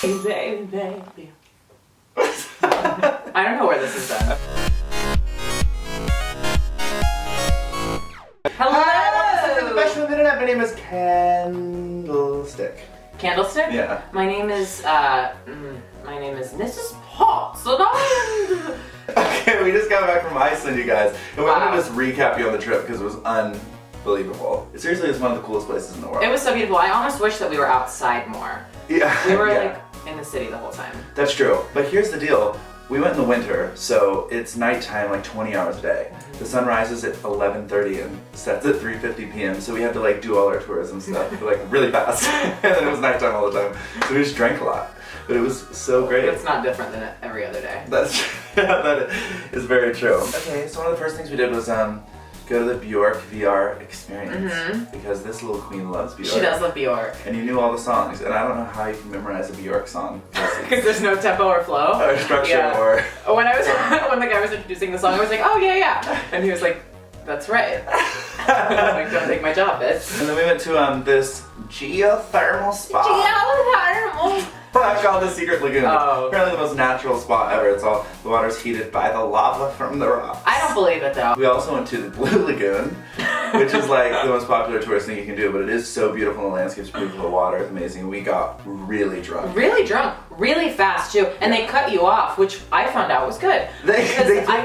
Baby, baby. I don't know where this is done. Hello! Hi, welcome to the best show of the internet. My name is Candlestick. Candlestick? Yeah. My name is Mrs. Potts, and I Okay, we just got back from Iceland, you guys. And we wanted to just recap you on the trip because it was unbelievable. Seriously, it's one of the coolest places in the world. It was so beautiful. I almost wish that we were outside more. Yeah. We were yeah. like in the city the whole time. That's true. But here's the deal. We went in the winter, so it's nighttime like 20 hours a day. The sun rises at 11:30 and sets at 3:50 p.m. So we had to like do all our tours and stuff like really fast. And then it was nighttime all the time. So we just drank a lot. But it was so great. It's not different than every other day. That is very true. Okay, so one of the first things we did was go to the Bjork VR experience because this little queen loves Bjork. She does love Bjork. And you knew all the songs, and I don't know how you can memorize a Bjork song Because there's no tempo or flow. Or structure or. When the guy was introducing the song, I was like, oh yeah, and he was like, that's right. I was like, don't take my job, bitch. And then we went to this geothermal spa. Geothermal. I called the Secret Lagoon. Oh. Apparently the most natural spot ever. It's all the water's heated by the lava from the rocks. I don't believe it though. We also went to the Blue Lagoon, which is like the most popular tourist thing you can do, but it is so beautiful and the landscape's beautiful, the water is amazing. We got really drunk. Really drunk, really fast too, and they cut you off, which I found out was good. They I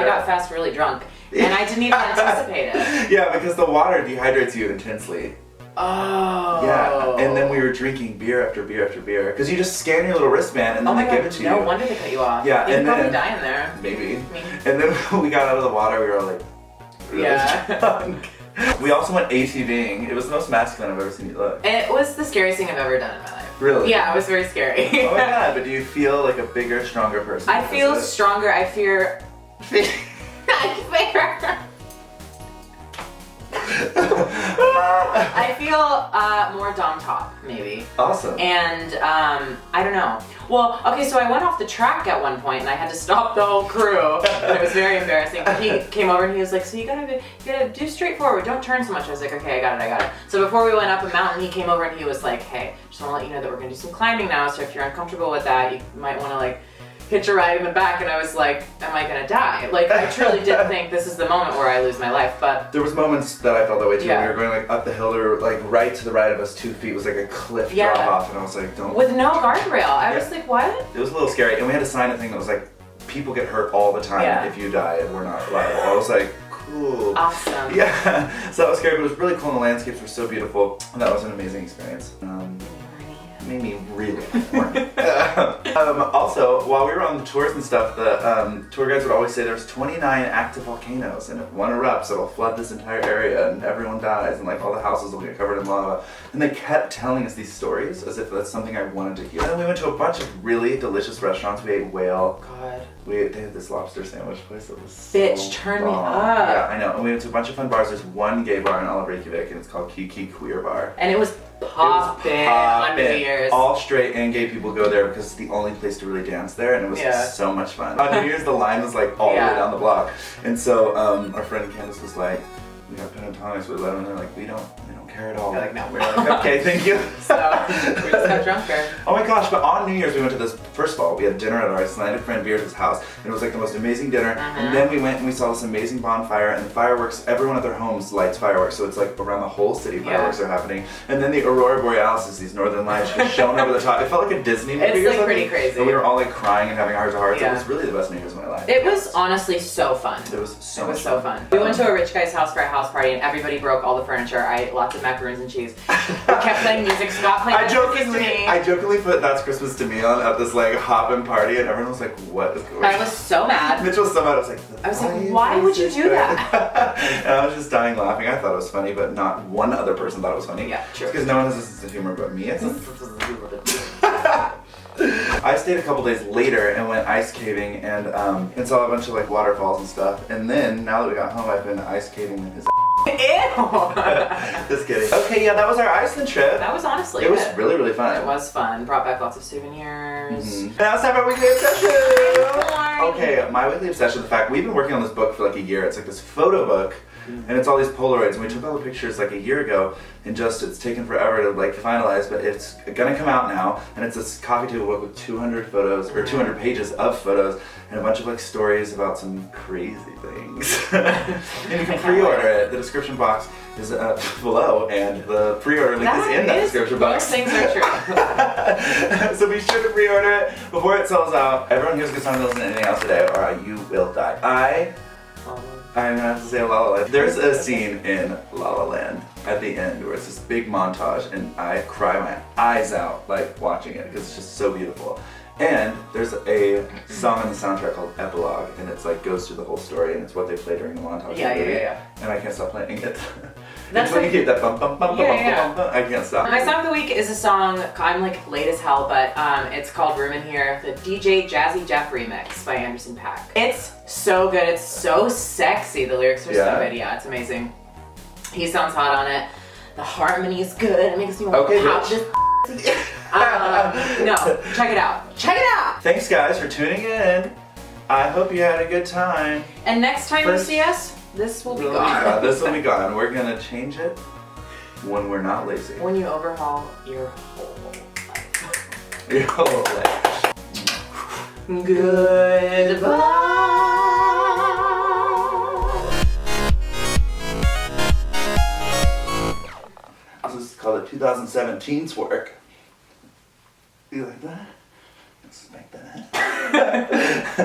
got fast really drunk, and I didn't even anticipate it. Yeah, because the water dehydrates you intensely. Oh. Yeah, and then we were drinking beer after beer after beer because you just scan your little wristband and then they give it to you. No wonder they cut you off. Yeah, you and probably then die in there. Maybe. And then we got out of the water, we were all like, really drunk. We also went ATVing. It was the most masculine I've ever seen you look. It was the scariest thing I've ever done in my life. Really? Yeah, it was very scary. Oh my god! But do you feel like a bigger, stronger person? I feel stronger. I fear. I feel more dom top, maybe. Awesome. And I don't know. Well, okay, so I went off the track at one point and I had to stop the whole crew. And it was very embarrassing. But he came over and he was like, so you gotta do straightforward, don't turn so much. I was like, okay, I got it. So before we went up a mountain, he came over and he was like, hey, just wanna let you know that we're gonna do some climbing now, so if you're uncomfortable with that, you might wanna like hitch a ride in the back. And I was like, am I gonna die? Like, I truly did think this is the moment where I lose my life, but. There was moments that I felt that way too. Yeah. We were going like up the hill, there were like right to the right of us 2 feet was like a cliff drop off and I was like, don't. With no guardrail. I was like, what? It was a little scary and we had to sign a thing that was like, people get hurt all the time if you die and we're not liable. I was like, cool. Awesome. Yeah, so that was scary, but it was really cool and the landscapes were so beautiful. And that was an amazing experience. It made me really horny. Also, while we were on the tours and stuff, the tour guides would always say there's 29 active volcanoes, and if one erupts, it'll flood this entire area, and everyone dies, and like all the houses will get covered in lava. And they kept telling us these stories as if that's something I wanted to hear. And then we went to a bunch of really delicious restaurants. We ate whale. God. They had this lobster sandwich place that was Bitch, turn me up. Yeah, I know. And we went to a bunch of fun bars. There's one gay bar in Olive Reykjavik, and it's called Kiki Queer Bar. And it was poppin' on New Year's. All straight and gay people go there because it's the only place to really dance there, and it was so much fun. On New Year's, the line was like all the way down the block, and so our friend Candace was like, "We got pentatonics." We let them, and they're like, "We don't care at all." They're like, "No." We're like, "Okay, thank you." So we just got drunker. Oh my gosh! But on New Year's, we went to this. First of all, we had dinner at our Icelandic friend Beard's house, and it was like the most amazing dinner. And then we went and we saw this amazing bonfire, and the fireworks. Everyone at their homes lights fireworks, so it's like around the whole city fireworks are happening. And then the aurora borealis is these northern lights just shone over the top. It felt like a Disney movie. It's like pretty crazy. And we were all like crying and having hearts to hearts. It was really the best New Year's of my life. It was honestly so fun. It was so much fun. We went to a rich guy's house for a house party, and everybody broke all the furniture. I ate lots of macaroons and cheese. We kept playing music. Scott played I jokingly put That's Christmas to Me on at this like hoppin' party, and everyone was like, what is going on? I was so mad. Mitch was so mad. I was like, why would you do that? And I was just dying laughing. I thought it was funny, but not one other person thought it was funny. Yeah, true. Because no one has a sense of humor but me. I stayed a couple days later and went ice caving and saw a bunch of like waterfalls and stuff. And then now that we got home, I've been ice caving in his. Ew! Just kidding. Okay, yeah, that was our Iceland trip. That was honestly It was really, really fun. It was fun. Brought back lots of souvenirs. And now it's time for our weekly obsession! Okay, my weekly obsession, the fact we've been working on this book for like a year. It's like this photo book And it's all these Polaroids, and we took all the pictures like a year ago, and just it's taken forever to like finalize, but it's gonna come out now, and it's this coffee table book with 200 photos, or 200 pages of photos, and a bunch of like stories about some crazy things. And you can pre-order it. The description box is below, and the pre-order link is in that description box. Those things are true. So be sure to pre-order it before it sells out. Everyone here's a good song to listen to anything else today, or you will die. I'm gonna have to say La La Land. There's a scene in La La Land at the end where it's this big montage, and I cry my eyes out like watching it because it's just so beautiful. And there's a song on the soundtrack called Epilogue, and it's like goes through the whole story, and it's what they play during the montage. Yeah. And I can't stop playing it. That's when you hear that bum bum bum bum bum bum, I can't stop. My song of the week is a song, I'm like late as hell, but it's called Room in Here, the DJ Jazzy Jeff remix by Anderson Paak. It's so good, it's so sexy, the lyrics are so good, yeah, it's amazing. He sounds hot on it, the harmony's good, it makes me want to pop this. No, check it out. Check it out! Thanks guys for tuning in. I hope you had a good time. And next time you see us, this will be gone. This will be gone. We're gonna change it when we're not lazy. When you overhaul your whole life. Your whole life. Goodbye. This is called a 2017's work. You like that? Let's make that.